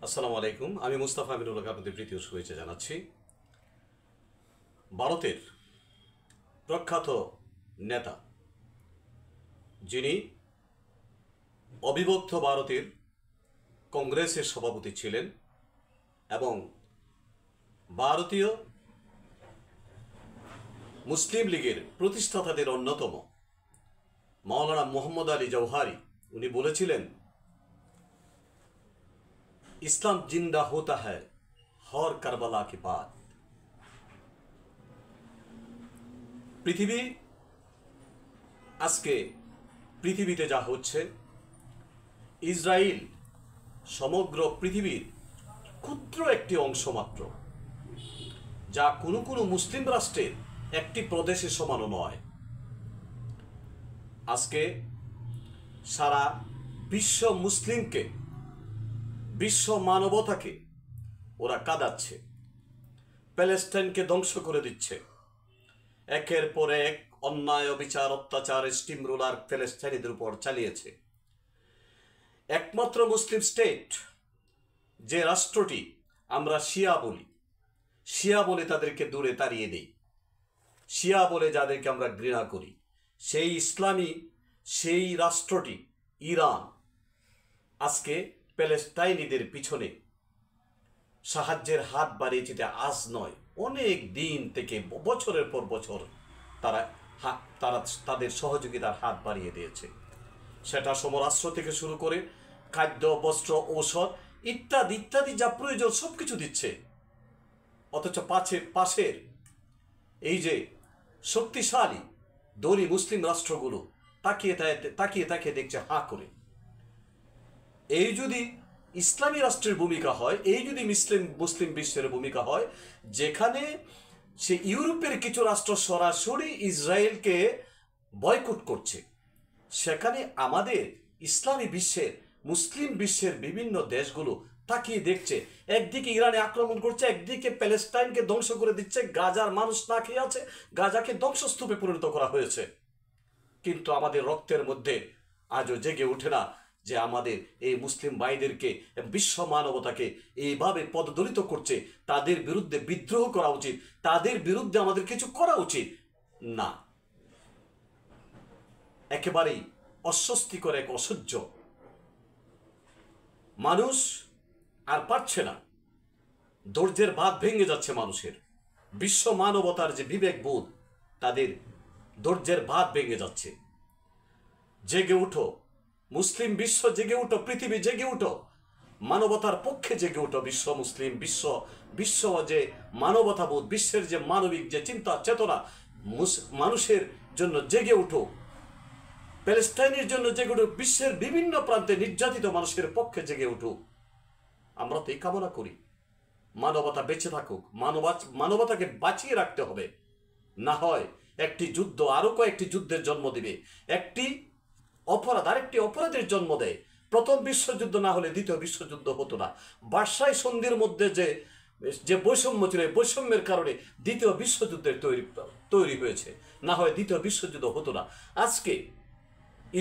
আসসালামু আলাইকুম। আমি মুস্তাফা আমিনুল্লাহ আপনাদের প্রীতি ও শুভেচ্ছা জানাচ্ছি। ভারতের প্রখ্যাত নেতা, যিনি অবিভক্ত ভারতের কংগ্রেসের সভাপতি ছিলেন এবং ভারতীয় মুসলিম লীগের প্রতিষ্ঠাতাদের অন্যতম মাওলানা মোহাম্মদ আলী জওহারি, উনি বলেছিলেন, ইসলাম জিন্দা होता है हर কারবালা के बाद। পৃথিবীতে যা হচ্ছে, ইসরায়েল সমগ্র পৃথিবীর ক্ষুদ্র একটি অংশ মাত্র, যা কোনো মুসলিম রাষ্ট্রের একটি প্রদেশের সমানও নয়। আজকে সারা বিশ্ব মুসলিমকে, বিশ্ব মানবতাকে ওরা কাঁদাচ্ছে, প্যালেস্টাইনকে ধ্বংস করে দিচ্ছে। একের পর এক অন্যায়, অবিচার, অত্যাচার স্টিম রোলার প্যালেস্টাইনিদের উপর চালিয়েছে। একমাত্র মুসলিম স্টেট, যে রাষ্ট্রটি আমরা শিয়া বলে তাদেরকে দূরে তাড়িয়ে দিই, শিয়া বলে যাদেরকে আমরা ঘৃণা করি, সেই ইসলামী সেই রাষ্ট্রটি ইরান আজকে প্যালেস্টাইনিদের পিছনে সাহায্যের হাত বাড়িয়েছে। আজ নয়, অনেক দিন থেকে, বছরের পর বছর তারা তাদের সহযোগিতার হাত বাড়িয়ে দিয়েছে। সেটা সমরাস্ত্র থেকে শুরু করে খাদ্য, বস্ত্র, ঔষধ ইত্যাদি ইত্যাদি যা প্রয়োজন সব কিছু দিচ্ছে। অথচ পাশের এই যে শক্তিশালী ধনী মুসলিম রাষ্ট্রগুলো তাকিয়ে দেখছে হাঁ করে। এই যদি ইসলামী রাষ্ট্রের ভূমিকা হয়, এই যদি মুসলিম বিশ্বের ভূমিকা হয়, যেখানে সে ইউরোপের কিছু রাষ্ট্র সরাসরি ইসরায়েলকে বয়কট করছে, সেখানে আমাদের ইসলামী বিশ্বের, মুসলিম বিশ্বের বিভিন্ন দেশগুলো তাকিয়ে দেখছে। একদিকে ইরানে আক্রমণ করছে, একদিকে প্যালেস্টাইনকে ধ্বংস করে দিচ্ছে, গাজার মানুষ না খেয়ে আছে, গাজাকে ধ্বংসস্তূপে পরিণত করা হয়েছে। কিন্তু আমাদের রক্তের মধ্যে আজও জেগে ওঠে না যে আমাদের এই মুসলিম ভাইদেরকে, বিশ্ব মানবতাকে এইভাবে পদদলিত করছে, তাদের বিরুদ্ধে বিদ্রোহ করা উচিত, তাদের বিরুদ্ধে আমাদের কিছু করা উচিত না। একেবারেই অস্বস্তিকর, এক অসহ্য। মানুষ আর পারছে না, ধৈর্যের বাঁধ ভেঙে যাচ্ছে মানুষের। বিশ্ব মানবতার যে বিবেক বোধ, তাদের ধৈর্যের বাঁধ ভেঙে যাচ্ছে। জেগে উঠো মুসলিম বিশ্ব, জেগে উঠো পৃথিবী, জেগে উঠো মানবতার পক্ষে, জেগে উঠো বিশ্ব যে মানবতাবোধ, বিশ্বের যে মানবিক যে চিন্তা চেতনা, মানুষের জন্য জেগে উঠো, প্যালেস্টাইনের জন্য জেগে উঠো, বিশ্বের বিভিন্ন প্রান্তে নির্যাতিত মানুষের পক্ষে জেগে উঠো। আমরা তো এই কামনা করি, মানবতা বেঁচে থাকুক, মানবতাকে বাঁচিয়ে রাখতে হবে। না হয় একটি যুদ্ধ আরো কয়েকটি যুদ্ধের জন্ম দিবে, একটি অপরাধ আরেকটি অপরাধের জন্ম দেয়। প্রথম বিশ্বযুদ্ধ না হলে দ্বিতীয় বিশ্বযুদ্ধ হতো না। ভার্সাই সন্ধির মধ্যে যে বৈষম্য ছিল, বৈষম্যের কারণে দ্বিতীয় বিশ্বযুদ্ধের তৈরি হয়েছে, না হয় দ্বিতীয় বিশ্বযুদ্ধ হতো না। আজকে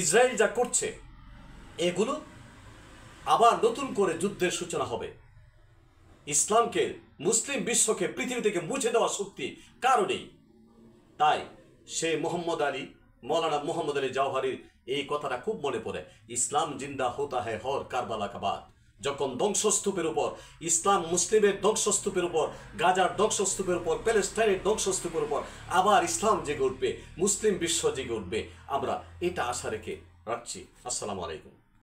ইসরায়েল যা করছে, এগুলো আবার নতুন করে যুদ্ধের সূচনা হবে। ইসলামকে, মুসলিম বিশ্বকে পৃথিবী থেকে মুছে দেওয়া শক্তি কারণেই। তাই সে মৌলানা মোহাম্মদ আলী জওহারির এই কথাটা খুব মনে পড়ে, ইসলাম জিন্দা হোতা হ্যায় হর কারবালা কা বাদ। যখন ধ্বংসস্তূপের উপর, ইসলাম মুসলিমের ধ্বংসস্তূপের উপর, গাজার ধ্বংসস্তূপের উপর, প্যালেস্টাইনের ধ্বংসস্তূপের উপর আবার ইসলাম জেগে উঠবে, মুসলিম বিশ্ব জেগে উঠবে, আমরা এটা আশা রেখে রাখছি। আসসালামু আলাইকুম।